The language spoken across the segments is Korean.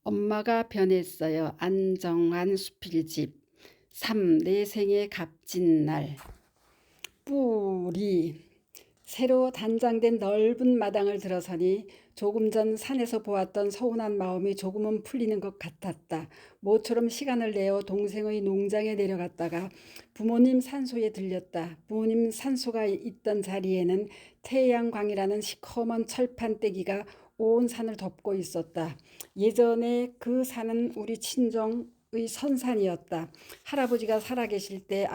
엄마가 변했어요. 안정환 수필집. 3. 내 생의 값진 날. 뿌리. 새로 단장된 넓은 마당을 들어서니 조금 전 산에서 보았던 서운한 마음이 조금은 풀리는 것 같았다. 모처럼 시간을 내어 동생의 농장에 내려갔다가 부모님 산소에 들렸다. 부모님 산소가 있던 자리에는 태양광이라는 시커먼 철판 떼기가 온 산을 덮고 있었다. 예전에 그 산은 우리 친정의 선산이었다. 할아버지가 살아계실 때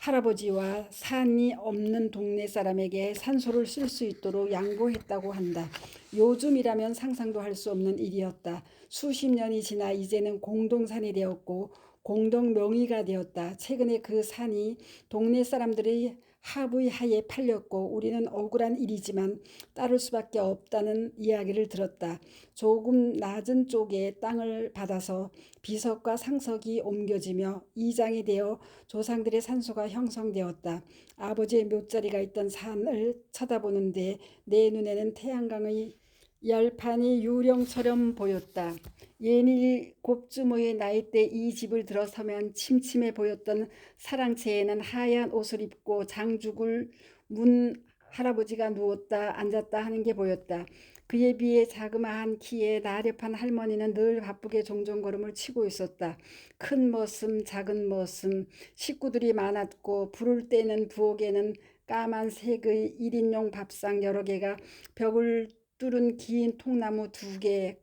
할아버지와 산이 없는 동네 사람에게 산소를 쓸 수 있도록 양보했다고 한다. 요즘이라면 상상도 할 수 없는 일이었다. 수십 년이 지나 이제는 공동산이 되었고 공동 명의가 되었다. 최근에 그 산이 동네 사람들의 합의 하에 팔렸고 우리는 억울한 일이지만 따를 수밖에 없다는 이야기를 들었다. 조금 낮은 쪽에 땅을 받아서 비석과 상석이 옮겨지며 이장이 되어 조상들의 산소가 형성되었다. 아버지의 묘자리가 있던 산을 쳐다보는데 내 눈에는 태양광의 열판이 유령처럼 보였다. 67쯤의 나이 때 이 집을 들어서면 침침해 보였던 사랑채에는 하얀 옷을 입고 장죽을 문 할아버지가 누웠다 앉았다 하는 게 보였다. 그에 비해 자그마한 키에 나렵한 할머니는 늘 바쁘게 종종걸음을 치고 있었다. 큰 머슴, 작은 머슴, 식구들이 많았고 부를 때는 부엌에는 까만색의 1인용 밥상 여러 개가 벽을 뚫은 긴 통나무 2개,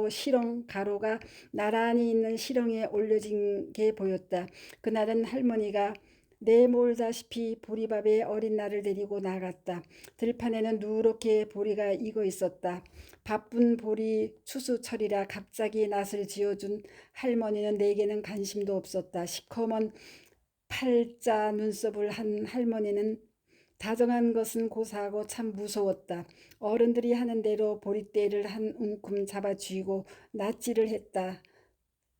시렁 가로가 나란히 있는 시렁에 올려진 게 보였다. 그날은 할머니가 내몰다시피 보리밥에 어린 날을 데리고 나갔다. 들판에는 누렇게 보리가 익어 있었다. 바쁜 보리 추수철이라 갑자기 낯을 지어준 할머니는 내게는 관심도 없었다. 시커먼 팔자 눈썹을 한 할머니는 다정한 것은 고사하고 참 무서웠다. 어른들이 하는 대로 보리대를 한 움큼 잡아쥐고 낫지를 했다.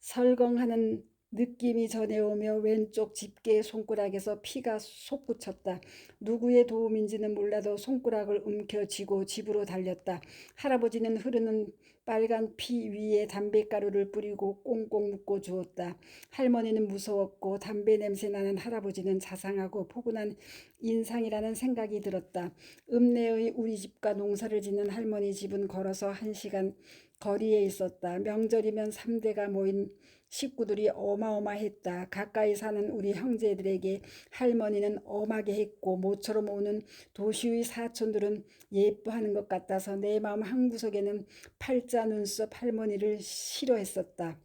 설렁하는 느낌이 전해오며 왼쪽 집게 손가락에서 피가 솟구쳤다. 누구의 도움인지는 몰라도 손가락을 움켜쥐고 집으로 달렸다. 할아버지는 흐르는 빨간 피 위에 담뱃가루를 뿌리고 꽁꽁 묶어 주었다. 할머니는 무서웠고 담배 냄새 나는 할아버지는 자상하고 포근한 인상이라는 생각이 들었다. 읍내의 우리 집과 농사를 짓는 할머니 집은 걸어서 1시간 거리에 있었다. 명절이면 3대가 모인 식구들이 어마어마했다. 가까이 사는 우리 형제들에게 할머니는 엄하게 했고 모처럼 오는 도시의 사촌들은 예뻐하는 것 같아서 내 마음 한구석에는 팔자 눈썹 할머니를 싫어했었다.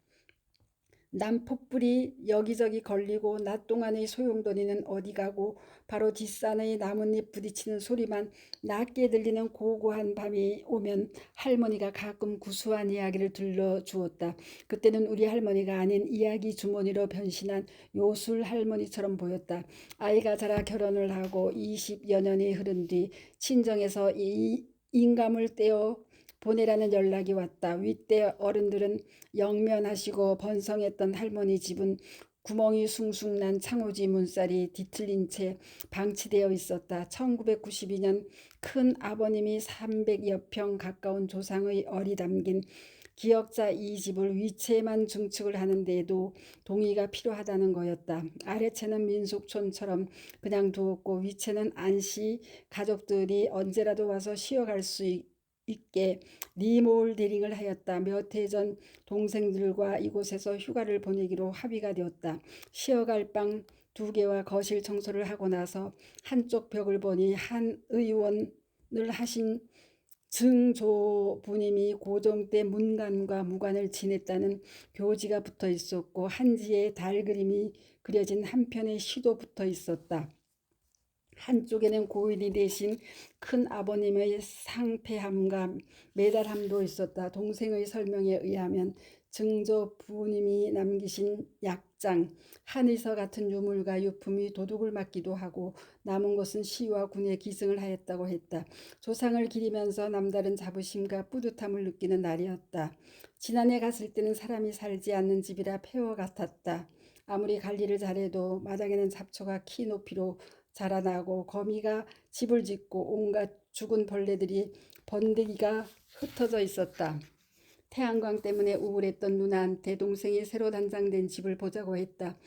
난폭불이 여기저기 걸리고 낮 동안의 소용돌이는 어디 가고 바로 뒷산의 나뭇잎 부딪히는 소리만 낮게 들리는 고고한 밤이 오면 할머니가 가끔 구수한 이야기를 들려주었다. 그때는 우리 할머니가 아닌 이야기 주머니로 변신한 요술 할머니처럼 보였다. 아이가 자라 결혼을 하고 20여 년이 흐른 뒤 친정에서 인감을 떼어 보내라는 연락이 왔다. 윗대 어른들은 영면하시고 번성했던 할머니 집은 구멍이 숭숭 난 창호지 문살이 뒤틀린 채 방치되어 있었다. 1992년 큰 아버님이 300여 평 가까운 조상의 얼이 담긴 기역자 이 집을 위채만 증축을 하는데도 동의가 필요하다는 거였다. 아래채는 민속촌처럼 그냥 두었고 위채는 안시 가족들이 언제라도 와서 쉬어갈 수 있게 리몰데링을 하였다. 몇 해 전 동생들과 이곳에서 휴가를 보내기로 합의가 되었다. 쉬어갈 방 2개와 거실 청소를 하고 나서 한쪽 벽을 보니 한 의원을 하신 증조부님이 고종 때 문관과 무관을 지냈다는 교지가 붙어 있었고 한지에 달 그림이 그려진 한 편의 시도 붙어 있었다. 한쪽에는 고인이 되신 큰 아버님의 상패함과 메달함도 있었다. 동생의 설명에 의하면 증조 부님이 남기신 약장, 한의서 같은 유물과 유품이 도둑을 맞기도 하고 남은 것은 시와 군에 기승을 하였다고 했다. 조상을 기리면서 남다른 자부심과 뿌듯함을 느끼는 날이었다. 지난해 갔을 때는 사람이 살지 않는 집이라 폐허 같았다. 아무리 관리를 잘해도 마당에는 잡초가 키 높이로 자라나고 거미가 집을 짓고 온갖 죽은 벌레들이 번데기가 흩어져 있었다. 태양광 때문에 우울했던 누나한테 동생이 새로 단장된 집을 보자고 했다.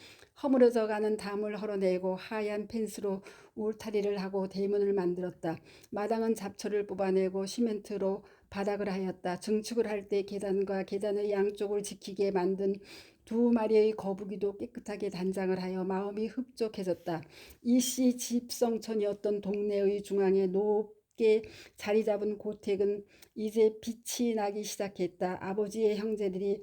허물어져가는 담을 헐어내고 하얀 펜스로 울타리를 하고 대문을 만들었다. 마당은 잡초를 뽑아내고 시멘트로 바닥을 하였다. 증축을 할 때 계단과 계단의 양쪽을 지키게 만든 두 마리의 거북이도 깨끗하게 단장을 하여 마음이 흡족해졌다. 이씨 집성촌이었던 동네의 중앙에 높게 자리 잡은 고택은 이제 빛이 나기 시작했다. 아버지의 형제들이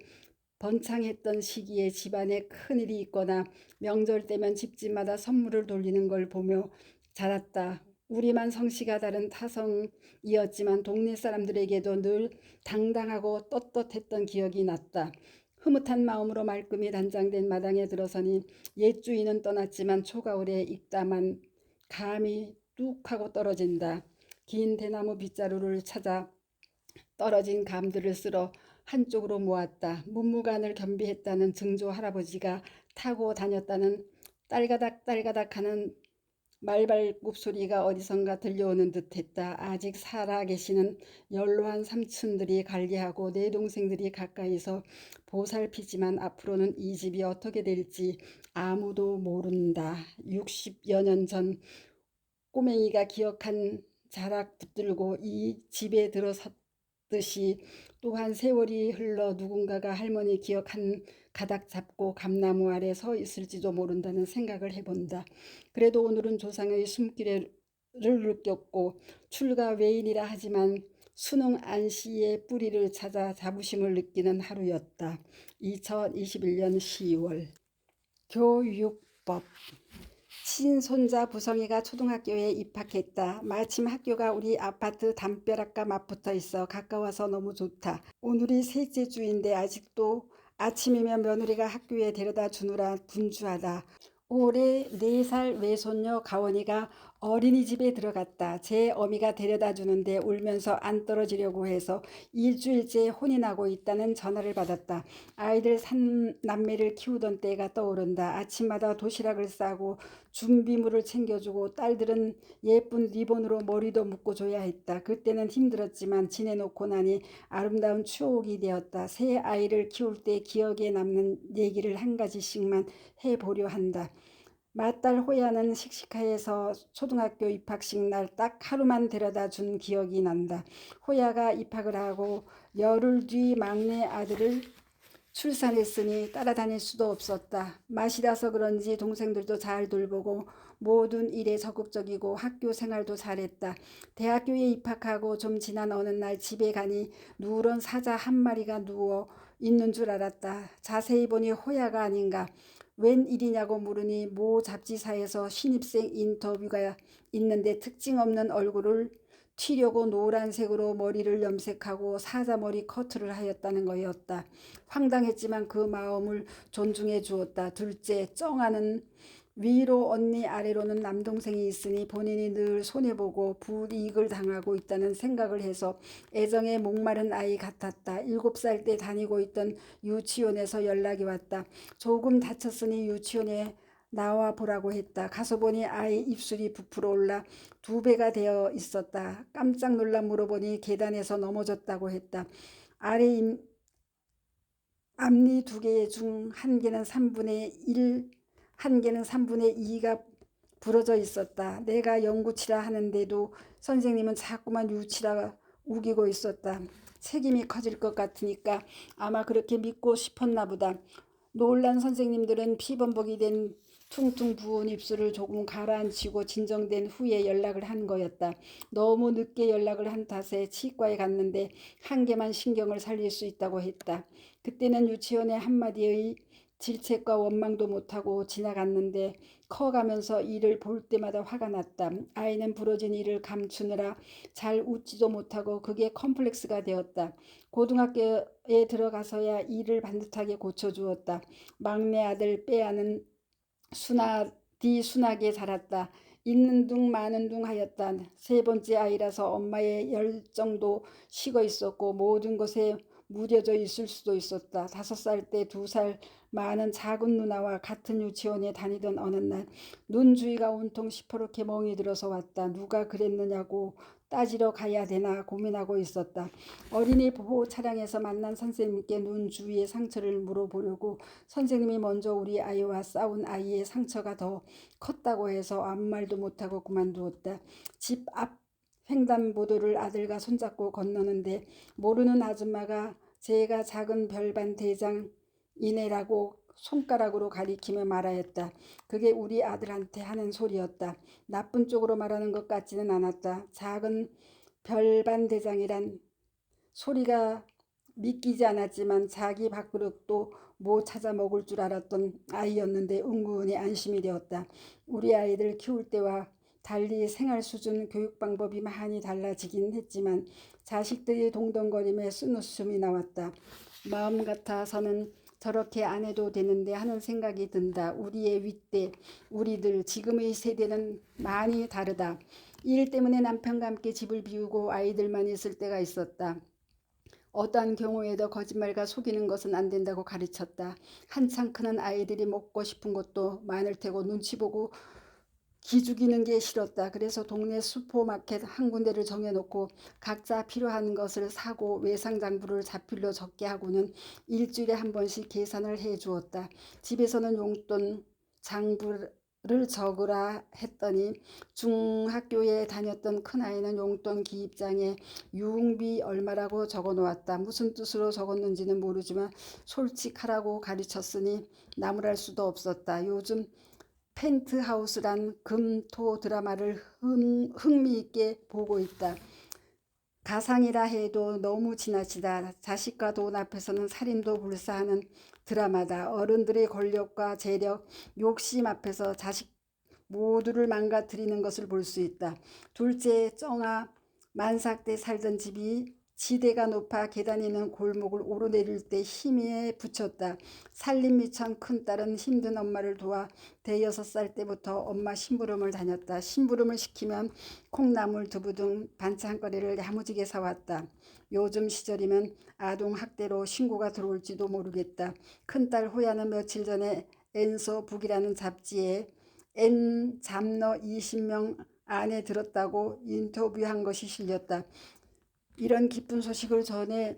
번창했던 시기에 집안에 큰일이 있거나 명절 때면 집집마다 선물을 돌리는 걸 보며 자랐다. 우리만 성씨가 다른 타성이었지만 동네 사람들에게도 늘 당당하고 떳떳했던 기억이 났다. 흐뭇한 마음으로 말끔히 단장된 마당에 들어서니 옛 주인은 떠났지만 초가을에 익다만 감이 뚝 하고 떨어진다. 긴 대나무 빗자루를 찾아 떨어진 감들을 쓸어 한쪽으로 모았다. 문무관을 겸비했다는 증조 할아버지가 타고 다녔다는 딸가닥 딸가닥 하는 말발굽 소리가 어디선가 들려오는 듯했다. 아직 살아계시는 연로한 삼촌들이 관리하고 내 동생들이 가까이서 보살피지만 앞으로는 이 집이 어떻게 될지 아무도 모른다. 60여 년 전 꼬맹이가 기억한 자락 붙들고 이 집에 들어섰듯이 또한 세월이 흘러 누군가가 할머니 기억 한 가닥 잡고 감나무 아래 서 있을지도 모른다는 생각을 해본다. 그래도 오늘은 조상의 숨기를 느꼈고 출가 외인이라 하지만 수능 안씨의 뿌리를 찾아 자부심을 느끼는 하루였다. 2021년 10월 교육법 친손자 부성이가 초등학교에 입학했다. 마침 학교가 우리 아파트 담벼락과 맞붙어 있어 가까워서 너무 좋다. 오늘이 셋째 주인데 아직도 아침이면 며느리가 학교에 데려다 주느라 분주하다. 올해 4살 외손녀 가원이가 어린이집에 들어갔다. 제 어미가 데려다 주는데 울면서 안 떨어지려고 해서 일주일째 혼이 나고 있다는 전화를 받았다. 아이들 삼남매를 키우던 때가 떠오른다. 아침마다 도시락을 싸고 준비물을 챙겨주고 딸들은 예쁜 리본으로 머리도 묶어줘야 했다. 그때는 힘들었지만 지내놓고 나니 아름다운 추억이 되었다. 새 아이를 키울 때 기억에 남는 얘기를 한 가지씩만 해보려 한다. 맏딸 호야는 씩씩해서 초등학교 입학식 날 딱 하루만 데려다 준 기억이 난다. 호야가 입학을 하고 열흘 뒤 막내 아들을 출산했으니 따라다닐 수도 없었다. 맛이라서 그런지 동생들도 잘 돌보고 모든 일에 적극적이고 학교 생활도 잘했다. 대학교에 입학하고 좀 지난 어느 날 집에 가니 누런 사자 한 마리가 누워 있는 줄 알았다. 자세히 보니 호야가 아닌가. 웬일이냐고 물으니 모 잡지사에서 신입생 인터뷰가 있는데 특징 없는 얼굴을 튀려고 노란색으로 머리를 염색하고 사자머리 커트를 하였다는 거였다. 황당했지만 그 마음을 존중해 주었다. 둘째, 쩡아는 위로 언니 아래로는 남동생이 있으니 본인이 늘 손해보고 불이익을 당하고 있다는 생각을 해서 애정에 목마른 아이 같았다. 7살 때 다니고 있던 유치원에서 연락이 왔다. 조금 다쳤으니 유치원에 나와 보라고 했다. 가서 보니 아이 입술이 부풀어 올라 2배가 되어 있었다. 깜짝 놀라 물어보니 계단에서 넘어졌다고 했다. 아래 앞니 2개 중 한 개는 3분의 1, 한 개는 3분의 2가 부러져 있었다. 내가 영구치라 하는데도 선생님은 자꾸만 유치라 우기고 있었다. 책임이 커질 것 같으니까 아마 그렇게 믿고 싶었나 보다. 놀란 선생님들은 피범벅이 된 퉁퉁 부은 입술을 조금 가라앉히고 진정된 후에 연락을 한 거였다. 너무 늦게 연락을 한 탓에 치과에 갔는데 한 개만 신경을 살릴 수 있다고 했다. 그때는 유치원의 한마디의 질책과 원망도 못하고 지나갔는데 커가면서 이를 볼 때마다 화가 났다. 아이는 부러진 이를 감추느라 잘 웃지도 못하고 그게 컴플렉스가 되었다. 고등학교에 들어가서야 이를 반듯하게 고쳐주었다. 막내 아들 빼앗는 순하게 자랐다. 있는 둥 마는 둥 하였다. 세 번째 아이라서 엄마의 열정도 식어 있었고 모든 것에 무뎌져 있을 수도 있었다. 5살 때 2살 많은 작은 누나와 같은 유치원에 다니던 어느 날 눈 주위가 온통 시퍼렇게 멍이 들어서 왔다. 누가 그랬느냐고 따지러 가야 되나 고민하고 있었다. 어린이 보호 차량에서 만난 선생님께 눈 주위의 상처를 물어보려고 선생님이 먼저 우리 아이와 싸운 아이의 상처가 더 컸다고 해서 아무 말도 못하고 그만두었다. 집 앞 횡단보도를 아들과 손잡고 건너는데 모르는 아줌마가 제가 작은 별반 대장이네라고 손가락으로 가리키며 말하였다. 그게 우리 아들한테 하는 소리였다. 나쁜 쪽으로 말하는 것 같지는 않았다. 작은 별반대장이란 소리가 믿기지 않았지만 자기 밥그릇도 뭐 찾아 먹을 줄 알았던 아이였는데 은근히 안심이 되었다. 우리 아이들 키울 때와 달리 생활 수준, 교육 방법이 많이 달라지긴 했지만 자식들이 동동거림에 쓴웃음이 나왔다. 마음 같아서는 저렇게 안 해도 되는데 하는 생각이 든다. 우리의 윗대, 우리들 지금의 세대는 많이 다르다. 일 때문에 남편과 함께 집을 비우고 아이들만 있을 때가 있었다. 어떠한 경우에도 거짓말과 속이는 것은 안 된다고 가르쳤다. 한창 크는 아이들이 먹고 싶은 것도 많을 테고 눈치 보고 기죽이는 게 싫었다. 그래서 동네 슈퍼마켓 한 군데를 정해놓고 각자 필요한 것을 사고 외상장부를 자필로 적게 하고는 일주일에 한 번씩 계산을 해 주었다. 집에서는 용돈 장부를 적으라 했더니 중학교에 다녔던 큰아이는 용돈 기입장에 유흥비 얼마라고 적어 놓았다. 무슨 뜻으로 적었는지는 모르지만 솔직하라고 가르쳤으니 나무랄 수도 없었다. 요즘 펜트하우스란 금토 드라마를 흥미있게 보고 있다. 가상이라 해도 너무 지나치다. 자식과 돈 앞에서는 살인도 불사하는 드라마다. 어른들의 권력과 재력, 욕심 앞에서 자식 모두를 망가뜨리는 것을 볼 수 있다. 둘째 쩡아 만삭 때 살던 집이 지대가 높아 계단 있는 골목을 오르내릴 때 힘에 붙였다. 살림미천 큰딸은 힘든 엄마를 도와 대여섯 살 때부터 엄마 심부름을 다녔다. 심부름을 시키면 콩나물, 두부 등 반찬거리를 야무지게 사왔다. 요즘 시절이면 아동학대로 신고가 들어올지도 모르겠다. 큰딸 호야는 며칠 전에 엔서 북이라는 잡지에 N 잡너 20명 안에 들었다고 인터뷰한 것이 실렸다. 이런 기쁜 소식을 전해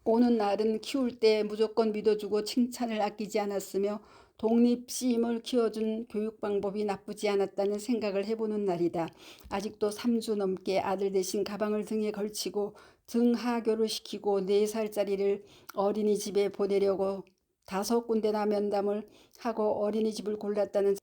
오는 날은 키울 때 무조건 믿어주고 칭찬을 아끼지 않았으며 독립심을 키워준 교육 방법이 나쁘지 않았다는 생각을 해보는 날이다. 아직도 3주 넘게 아들 대신 가방을 등에 걸치고 등하교를 시키고 4살짜리를 어린이집에 보내려고 5군데나 면담을 하고 어린이집을 골랐다는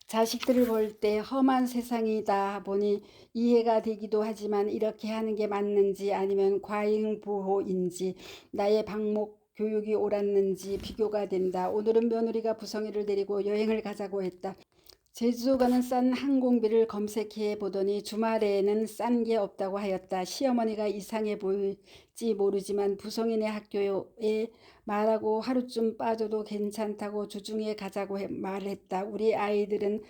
자식들을 볼 때 험한 세상이다 보니 이해가 되기도 하지만 이렇게 하는 게 맞는지 아니면 과잉보호인지 나의 방목 교육이 옳았는지 비교가 된다. 오늘은 며느리가 부성이를 데리고 여행을 가자고 했다. 제주도 가는 싼 항공비를 검색해 보더니 주말에는 싼 게 없다고 하였다. 시어머니가 이상해 보일지 모르지만 부성이네 학교에 말하고 하루쯤 빠져도 괜찮다고 주중에 가자고 말했다. 우리 아이들은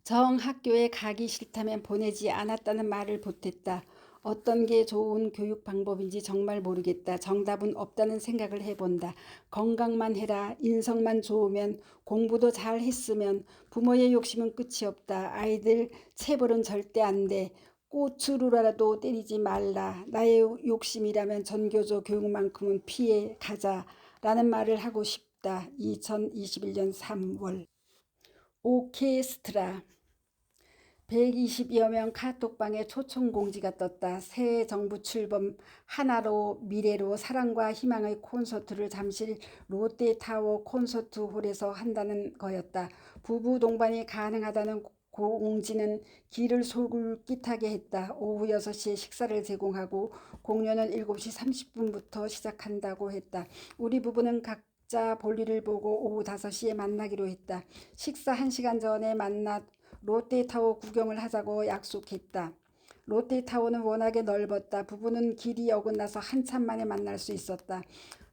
정 학교에 가기 싫다면 보내지 않았다는 말을 보탰다. 어떤 게 좋은 교육 방법인지 정말 모르겠다. 정답은 없다는 생각을 해본다. 건강만 해라. 인성만 좋으면 공부도 잘 했으면 부모의 욕심은 끝이 없다. 아이들 체벌은 절대 안 돼. 꼬투리라도 때리지 말라. 나의 욕심이라면 전교조 교육만큼은 피해 가자라는 말을 하고 싶다. 2021년 3월 오케스트라 120여 명 카톡방에 초청 공지가 떴다. 새 정부 출범 하나로 미래로 사랑과 희망의 콘서트를 잠실 롯데타워 콘서트홀에서 한다는 거였다. 부부 동반이 가능하다는 공지는 귀를 솔깃하게 했다. 오후 6시에 식사를 제공하고 공연은 7시 30분부터 시작한다고 했다. 우리 부부는 각자 볼일을 보고 오후 5시에 만나기로 했다. 식사 1시간 전에 만나 롯데타워 구경을 하자고 약속했다. 롯데타워는 워낙에 넓었다. 부부는 길이 어긋나서 한참 만에 만날 수 있었다.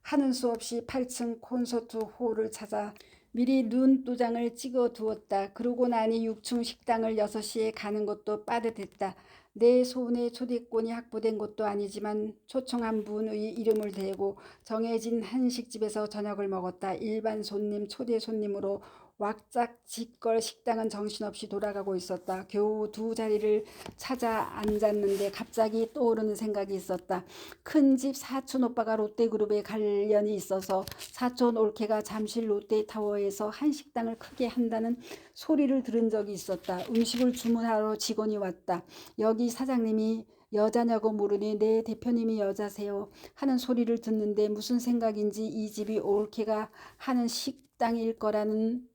하는 수 없이 8층 콘서트 홀을 찾아 미리 눈도장을 찍어 두었다. 그러고 나니 6층 식당을 6시에 가는 것도 빠듯했다. 내 손에 초대권이 확보된 것도 아니지만 초청한 분의 이름을 대고 정해진 한식집에서 저녁을 먹었다. 일반 손님, 초대 손님으로 왁작지껄 식당은 정신없이 돌아가고 있었다. 겨우 두 자리를 찾아 앉았는데 갑자기 떠오르는 생각이 있었다. 큰 집 사촌 오빠가 롯데그룹에 관련이 있어서 사촌 올케가 잠실 롯데타워에서 한식당을 크게 한다는 소리를 들은 적이 있었다. 음식을 주문하러 직원이 왔다. 여기 사장님이 여자냐고 물으니 네 대표님이 여자세요 하는 소리를 듣는데 무슨 생각인지 이 집이 올케가 하는 식당일 거라는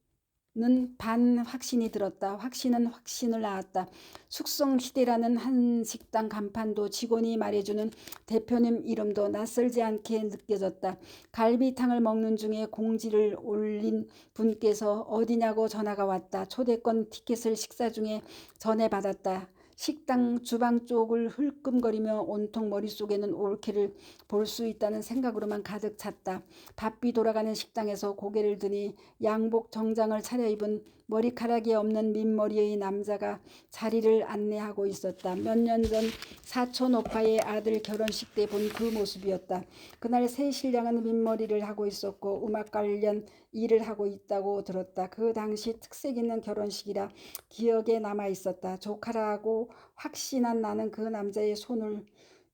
반 확신이 들었다. 확신은 확신을 낳았다. 숙성시대라는 한식당 간판도 직원이 말해주는 대표님 이름도 낯설지 않게 느껴졌다. 갈비탕을 먹는 중에 공지를 올린 분께서 어디냐고 전화가 왔다. 초대권 티켓을 식사 중에 전해받았다. 식당 주방 쪽을 흘끔거리며 온통 머릿속에는 올케를 볼 수 있다는 생각으로만 가득 찼다. 바삐 돌아가는 식당에서 고개를 드니 양복 정장을 차려입은 머리카락이 없는 민머리의 남자가 자리를 안내하고 있었다. 몇 년 전 사촌 오빠의 아들 결혼식 때 본 그 모습이었다. 그날 새 신랑은 민머리를 하고 있었고 음악 관련 일을 하고 있다고 들었다. 그 당시 특색 있는 결혼식이라 기억에 남아 있었다. 조카라고 확신한 나는 그 남자의 손을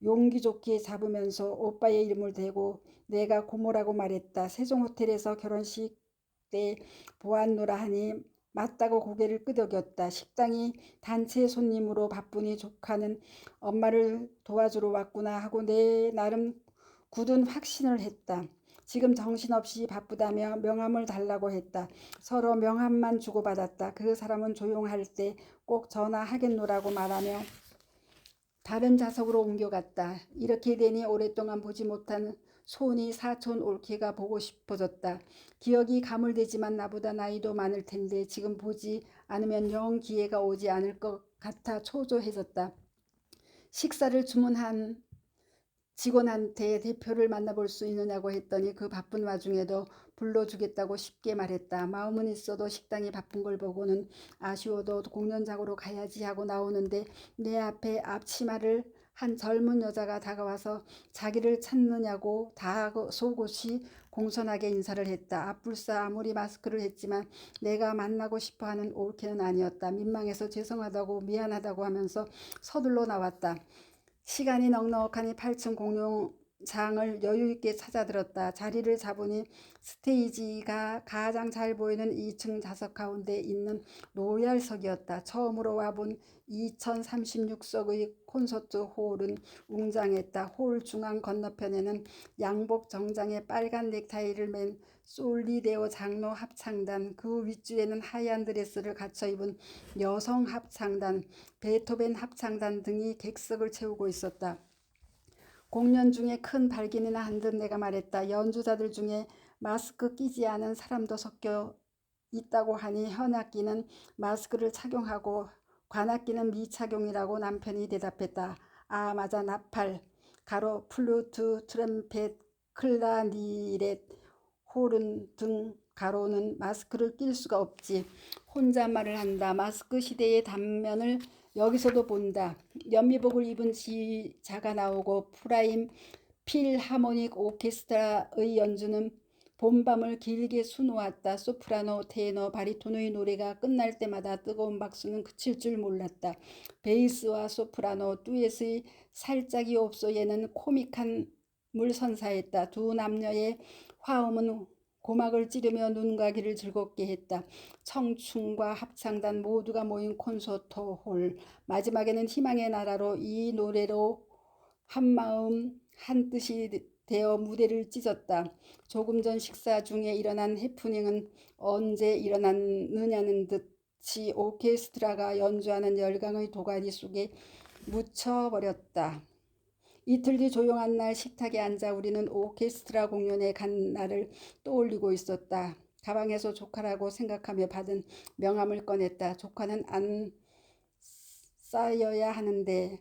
용기 좋게 잡으면서 오빠의 이름을 대고 내가 고모라고 말했다. 세종호텔에서 결혼식 때 보았노라 하니 맞다고 고개를 끄덕였다. 식당이 단체 손님으로 바쁘니 조카는 엄마를 도와주러 왔구나 하고 내 나름 굳은 확신을 했다. 지금 정신없이 바쁘다며 명함을 달라고 했다. 서로 명함만 주고받았다. 그 사람은 조용할 때 꼭 전화하겠노라고 말하며 다른 좌석으로 옮겨갔다. 이렇게 되니 오랫동안 보지 못한 손이 사촌 올케가 보고 싶어졌다. 기억이 가물되지만 나보다 나이도 많을 텐데 지금 보지 않으면 영 기회가 오지 않을 것 같아 초조해졌다. 식사를 주문한 직원한테 대표를 만나볼 수 있느냐고 했더니 그 바쁜 와중에도 불러주겠다고 쉽게 말했다. 마음은 있어도 식당이 바쁜 걸 보고는 아쉬워도 공연장으로 가야지 하고 나오는데 내 앞에 앞치마를 한 젊은 여자가 다가와서 자기를 찾느냐고 다소곳이 공손하게 인사를 했다. 앞불사 아무리 마스크를 했지만 내가 만나고 싶어하는 올케는 아니었다. 민망해서 죄송하다고 미안하다고 하면서 서둘러 나왔다. 시간이 넉넉하니 8층 공룡장을 여유있게 찾아들었다. 자리를 잡으니 스테이지가 가장 잘 보이는 2층 좌석 가운데 있는 로얄석이었다. 처음으로 와본 2036석의 콘서트 홀은 웅장했다. 홀 중앙 건너편에는 양복 정장에 빨간 넥타이를 맨 솔리데오 장로 합창단, 그 윗줄에는 하얀 드레스를 갖춰 입은 여성 합창단, 베토벤 합창단 등이 객석을 채우고 있었다. 공연 중에 큰 발기는 한 듯 내가 말했다. 연주자들 중에 마스크 끼지 않은 사람도 섞여 있다고 하니 현악기는 마스크를 착용하고 관악기는 미착용이라고 남편이 대답했다. 아 맞아 나팔, 가로 플루트, 트럼펫, 클라리넷, 호른 등 가로는 마스크를 낄 수가 없지. 혼잣말을 한다. 마스크 시대의 단면을 여기서도 본다. 연미복을 입은 지자가 나오고 프라임 필하모닉 오케스트라의 연주는 봄밤을 길게 수놓았다. 소프라노, 테너, 바리톤의 노래가 끝날 때마다 뜨거운 박수는 그칠 줄 몰랐다. 베이스와 소프라노, 듀엣의 살짝이 없소에는 코믹한 물 선사했다. 두 남녀의 화음은 고막을 찌르며 눈과 귀를 즐겁게 했다. 청춘과 합창단 모두가 모인 콘서트 홀. 마지막에는 희망의 나라로 이 노래로 한마음 한뜻이 되어 무대를 찢었다. 조금 전 식사 중에 일어난 해프닝은 언제 일어났느냐는 듯이 오케스트라가 연주하는 열강의 도가니 속에 묻혀버렸다. 이틀 뒤 조용한 날 식탁에 앉아 우리는 오케스트라 공연에 간 날을 떠올리고 있었다. 가방에서 조카라고 생각하며 받은 명함을 꺼냈다. 조카는 안 쌓여야 하는데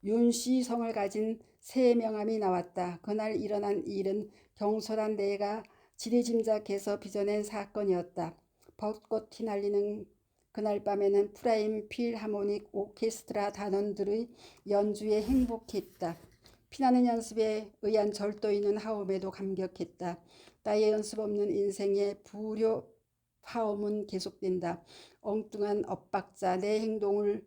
윤씨 성을 가진 새 명함이 나왔다. 그날 일어난 일은 경솔한 내가 지레짐작해서 빚어낸 사건이었다. 벚꽃 휘날리는 그날 밤에는 프라임 필하모닉 오케스트라 단원들의 연주에 행복했다. 피나는 연습에 의한 절도 있는 하음에도 감격했다. 나의 연습 없는 인생에 화음은 계속된다. 엉뚱한 엇박자 내 행동을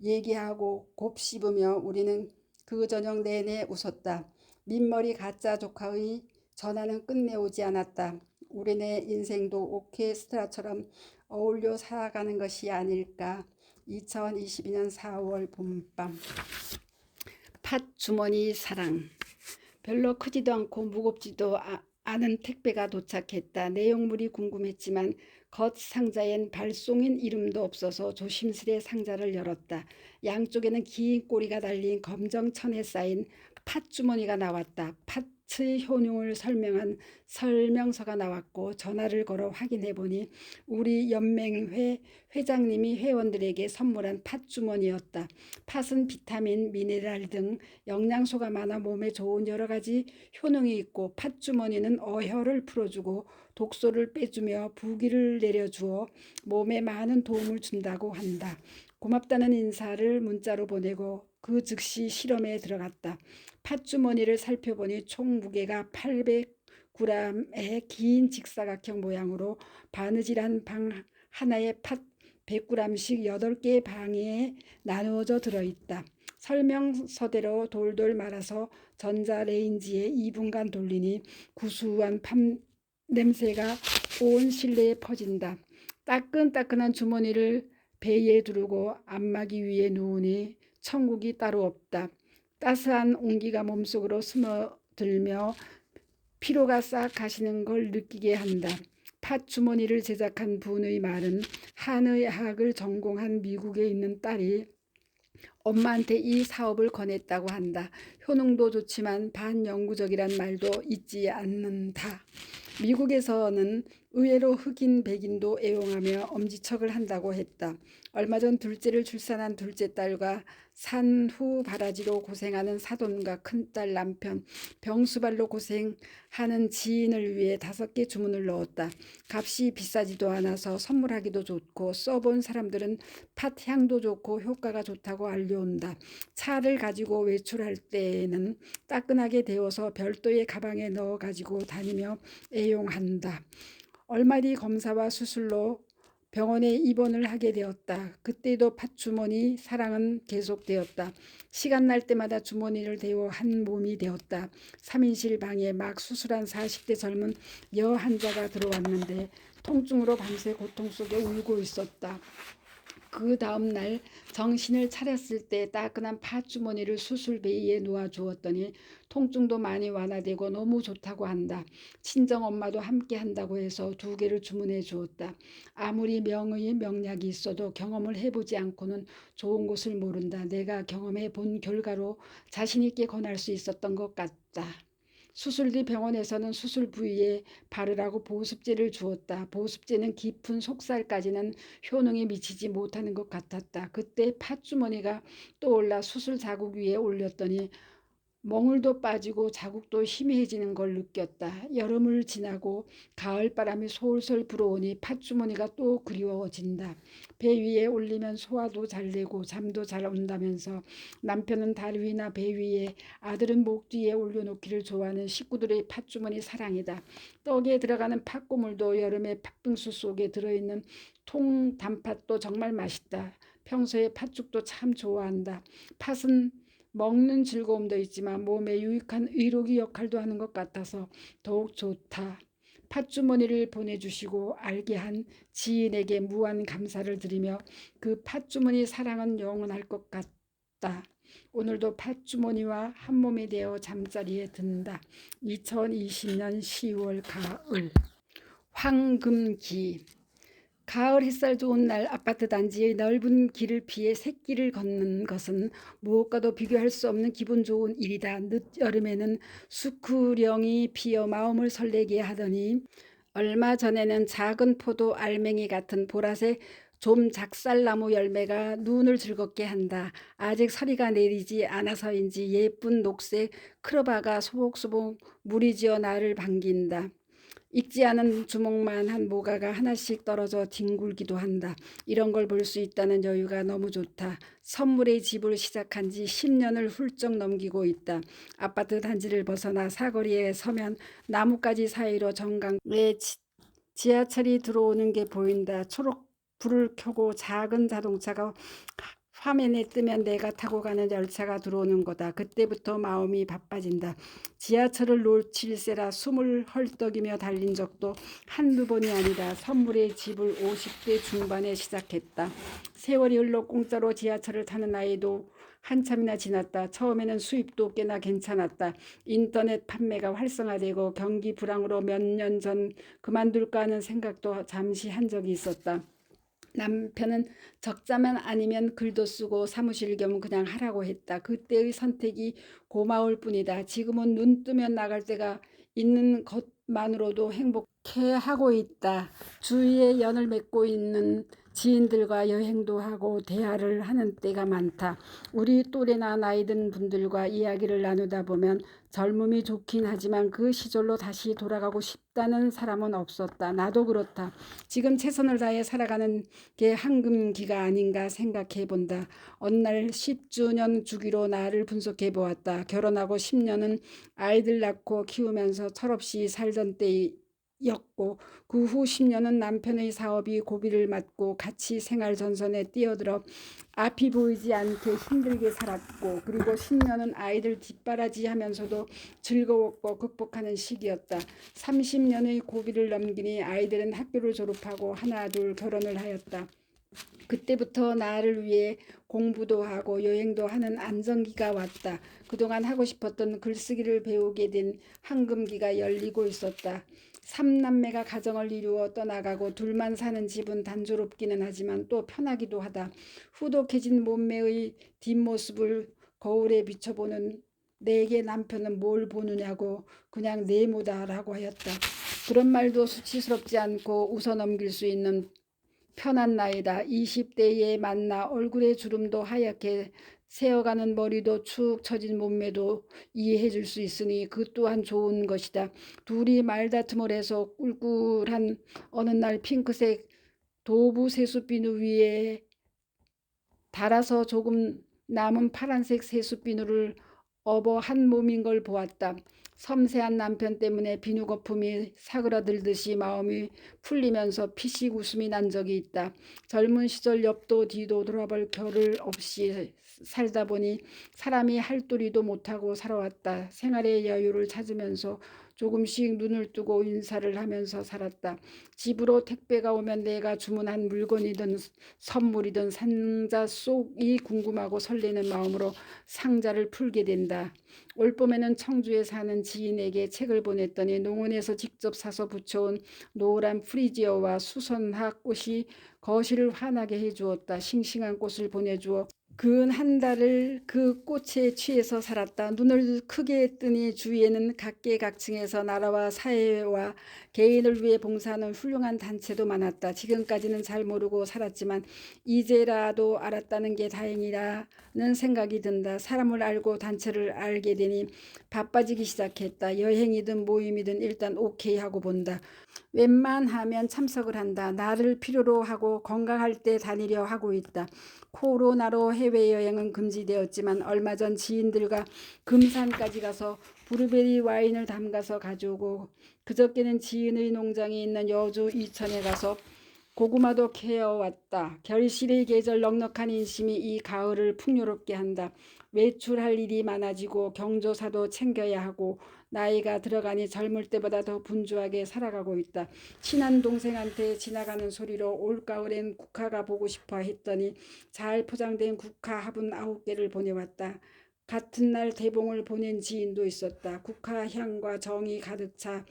얘기하고 곱씹으며 우리는 그 저녁 내내 웃었다. 민머리 가짜 조카의 전화는 끝내오지 않았다. 우리네 인생도 오케스트라처럼 어울려 살아가는 것이 아닐까. 2022년 4월 봄밤. 팥주머니 사랑. 별로 크지도 않고 무겁지도 않은 택배가 도착했다. 내용물이 궁금했지만 겉 상자엔 발송인 이름도 없어서 조심스레 상자를 열었다. 양쪽에는 긴 꼬리가 달린 검정천에 쌓인 팥주머니가 나왔다. 팥의 효능을 설명한 설명서가 나왔고 전화를 걸어 확인해보니 우리 연맹회 회장님이 회원들에게 선물한 팥주머니였다. 팥은 비타민, 미네랄 등 영양소가 많아 몸에 좋은 여러 가지 효능이 있고 팥주머니는 어혈을 풀어주고 독소를 빼주며 부기를 내려주어 몸에 많은 도움을 준다고 한다. 고맙다는 인사를 문자로 보내고 그 즉시 실험에 들어갔다. 팥주머니를 살펴보니 총 무게가 800g의 긴 직사각형 모양으로 바느질한 방 하나에 팥 100g씩 8개의 방에 나누어져 들어있다. 설명서대로 돌돌 말아서 전자레인지에 2분간 돌리니 구수한 팥 냄새가 온 실내에 퍼진다. 따끈따끈한 주머니를 배에 두르고 안마기 위에 누우니 천국이 따로 없다. 따스한 온기가 몸속으로 스며들며 피로가 싹 가시는 걸 느끼게 한다. 팥주머니를 제작한 분의 말은 한의학을 전공한 미국에 있는 딸이 엄마한테 이 사업을 권했다고 한다. 효능도 좋지만 반영구적이란 말도 잊지 않는다. 미국에서는 의외로 흑인 백인도 애용하며 엄지척을 한다고 했다. 얼마 전 둘째를 출산한 둘째 딸과 산후 바라지로 고생하는 사돈과 큰딸 남편, 병수발로 고생하는 지인을 위해 5개 주문을 넣었다. 값이 비싸지도 않아서 선물하기도 좋고 써본 사람들은 팥 향도 좋고 효과가 좋다고 알려온다. 차를 가지고 외출할 때에는 따끈하게 데워서 별도의 가방에 넣어 가지고 다니며 애용한다. 얼마 뒤 검사와 수술로 병원에 입원을 하게 되었다. 그때도 팥주머니 사랑은 계속되었다. 시간 날 때마다 주머니를 데워 한 몸이 되었다. 3인실 방에 막 수술한 40대 젊은 여 환자가 들어왔는데 통증으로 밤새 고통 속에 울고 있었다. 그 다음 날 정신을 차렸을 때 따끈한 팥주머니를 수술베이에 놓아주었더니 통증도 많이 완화되고 너무 좋다고 한다. 친정엄마도 함께 한다고 해서 2개를 주문해 주었다. 아무리 명의 명약이 있어도 경험을 해보지 않고는 좋은 곳을 모른다. 내가 경험해 본 결과로 자신 있게 권할 수 있었던 것 같다. 수술 뒤 병원에서는 수술 부위에 바르라고 보습제를 주었다. 보습제는 깊은 속살까지는 효능이 미치지 못하는 것 같았다. 그때 팥주머니가 떠올라 수술 자국 위에 올렸더니 멍울도 빠지고 자국도 희미해지는 걸 느꼈다. 여름을 지나고 가을바람이 솔솔 불어오니 팥주머니가 또 그리워진다. 배 위에 올리면 소화도 잘 되고 잠도 잘 온다면서 남편은 다리 위나 배 위에, 아들은 목 뒤에 올려놓기를 좋아하는 식구들의 팥주머니 사랑이다. 떡에 들어가는 팥고물도 여름에 팥빙수 속에 들어있는 통 단팥도 정말 맛있다. 평소에 팥죽도 참 좋아한다. 팥은 먹는 즐거움도 있지만 몸에 유익한 의료기 역할도 하는 것 같아서 더욱 좋다. 팥주머니를 보내주시고 알게 한 지인에게 무한 감사를 드리며 그 팥주머니 사랑은 영원할 것 같다. 오늘도 팥주머니와 한몸이 되어 잠자리에 든다. 2020년 10월 가을. 황금기. 가을 햇살 좋은 날 아파트 단지의 넓은 길을 피해 샛길을 걷는 것은 무엇과도 비교할 수 없는 기분 좋은 일이다. 늦여름에는 수쿠령이 피어 마음을 설레게 하더니 얼마 전에는 작은 포도 알맹이 같은 보라색 좀 작살나무 열매가 눈을 즐겁게 한다. 아직 서리가 내리지 않아서인지 예쁜 녹색 크로바가 소복소복 무리 지어 나를 반긴다. 익지 않은 주먹만한 모가가 하나씩 떨어져 뒹굴기도 한다. 이런 걸 볼 수 있다는 여유가 너무 좋다. 선물의 집을 시작한 지 10년을 훌쩍 넘기고 있다. 아파트 단지를 벗어나 사거리에 서면 나뭇가지 사이로 정강에 지하철이 들어오는 게 보인다. 초록 불을 켜고 작은 자동차가 화면에 뜨면 내가 타고 가는 열차가 들어오는 거다. 그때부터 마음이 바빠진다. 지하철을 놓칠세라 숨을 헐떡이며 달린 적도 한두 번이 아니다. 선물의 집을 50대 중반에 시작했다. 세월이 흘러 공짜로 지하철을 타는 나이도 한참이나 지났다. 처음에는 수입도 꽤나 괜찮았다. 인터넷 판매가 활성화되고 경기 불황으로 몇 년 전 그만둘까 하는 생각도 잠시 한 적이 있었다. 남편은 적자만 아니면 글도 쓰고 사무실 겸 그냥 하라고 했다. 그때의 선택이 고마울 뿐이다. 지금은 눈 뜨면 나갈 때가 있는 것만으로도 행복해하고 있다. 주위에 연을 맺고 있는 지인들과 여행도 하고 대화를 하는 때가 많다. 우리 또래나 나이 든 분들과 이야기를 나누다 보면 젊음이 좋긴 하지만 그 시절로 다시 돌아가고 싶다는 사람은 없었다. 나도 그렇다. 지금 최선을 다해 살아가는 게 황금기가 아닌가 생각해 본다. 어느 날 10주년 주기로 나를 분석해 보았다. 결혼하고 10년은 아이들 낳고 키우면서 철없이 살던 때였고 그 후 10년은 남편의 사업이 고비를 맞고 같이 생활 전선에 뛰어들어 앞이 보이지 않게 힘들게 살았고 그리고 10년은 아이들 뒷바라지하면서도 즐거웠고 극복하는 시기였다. 30년의 고비를 넘기니 아이들은 학교를 졸업하고 하나 둘 결혼을 하였다. 그때부터 나를 위해 공부도 하고 여행도 하는 안정기가 왔다. 그동안 하고 싶었던 글쓰기를 배우게 된 황금기가 열리고 있었다. 삼남매가 가정을 이루어 떠나가고 둘만 사는 집은 단조롭기는 하지만 또 편하기도 하다. 후덕해진 몸매의 뒷모습을 거울에 비춰보는 내게 남편은 뭘 보느냐고 그냥 네모다라고 하였다. 그런 말도 수치스럽지 않고 웃어넘길 수 있는 편한 나이다. 20대에 만나 얼굴의 주름도 하얗게 새어가는 머리도 축 처진 몸매도 이해해 줄 수 있으니 그 또한 좋은 것이다. 둘이 말다툼을 해서 꿀꿀한 어느 날 핑크색 도부 세숫비누 위에 달아서 조금 남은 파란색 세숫비누를 업어 한 몸인 걸 보았다. 섬세한 남편 때문에 비누 거품이 사그라들듯이 마음이 풀리면서 피식 웃음이 난 적이 있다. 젊은 시절 옆도 뒤도 돌아볼 겨를 없이 살다 보니 사람이 할도리도 못하고 살아왔다. 생활의 여유를 찾으면서 조금씩 눈을 뜨고 인사를 하면서 살았다. 집으로 택배가 오면 내가 주문한 물건이든 선물이든 상자 속이 궁금하고 설레는 마음으로 상자를 풀게 된다. 올봄에는 청주에 사는 지인에게 책을 보냈더니 농원에서 직접 사서 붙여온 노란 프리지어와 수선화 꽃이 거실을 환하게 해주었다. 싱싱한 꽃을 보내주어 근 한 달을 그 꽃에 취해서 살았다. 눈을 크게 뜨니 주위에는 각계각층에서 나라와 사회와 개인을 위해 봉사하는 훌륭한 단체도 많았다. 지금까지는 잘 모르고 살았지만 이제라도 알았다는 게 다행이라는 생각이 든다. 사람을 알고 단체를 알게 되니 바빠지기 시작했다. 여행이든 모임이든 일단 오케이 하고 본다. 웬만하면 참석을 한다. 나를 필요로 하고 건강할 때 다니려 하고 있다. 코로나로 해외여행은 금지되었지만 얼마 전 지인들과 금산까지 가서 브루베리 와인을 담가서 가져오고 그저께는 지인의 농장이 있는 여주 이천에 가서 고구마도 캐어왔다. 결실의 계절 넉넉한 인심이 이 가을을 풍요롭게 한다. 외출할 일이 많아지고 경조사도 챙겨야 하고 나이가 들어가니 젊을 때보다 더 분주하게 살아가고 있다. 친한 동생한테 지나가는 소리로 올가을엔 국화가 보고 싶어 했더니 잘 포장된 국화 화분 9개를 보내왔다. 같은 날 대봉을 보낸 지인도 있었다. 국화 향과 정이 가득 차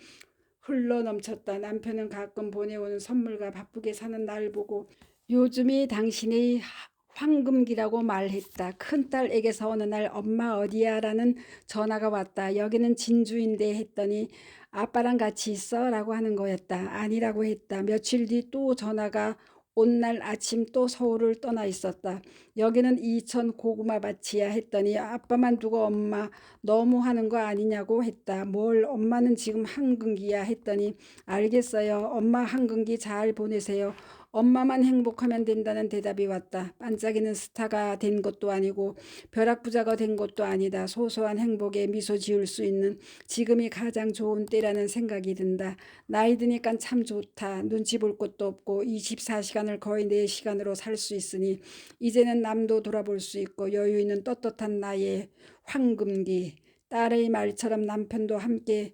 흘러넘쳤다. 남편은 가끔 보내오는 선물과 바쁘게 사는 날 보고 요즘이 당신의 황금기라고 말했다. 큰딸에게서 어느 날 엄마 어디야? 라는 전화가 왔다. 여기는 진주인데 했더니 아빠랑 같이 있어? 라고 하는 거였다. 아니라고 했다. 며칠 뒤 또 전화가 온 날 아침 또 서울을 떠나 있었다. 여기는 이천 고구마 밭이야 했더니 아빠만 두고 엄마 너무하는 거 아니냐고 했다. 뭘 엄마는 지금 한근기야 했더니 알겠어요. 엄마 한근기 잘 보내세요. 엄마만 행복하면 된다는 대답이 왔다. 반짝이는 스타가 된 것도 아니고 벼락부자가 된 것도 아니다. 소소한 행복에 미소 지을 수 있는 지금이 가장 좋은 때라는 생각이 든다. 나이 드니까 참 좋다. 눈치 볼 것도 없고 24시간을 거의 내 시간으로 살 수 있으니 이제는 남도 돌아볼 수 있고 여유 있는 떳떳한 나의 황금기. 딸의 말처럼 남편도 함께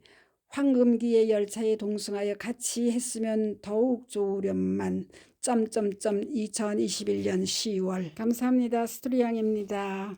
황금기의 열차에 동승하여 같이 했으면 더욱 좋으련만. 2021년 10월. 감사합니다. 스토리양입니다.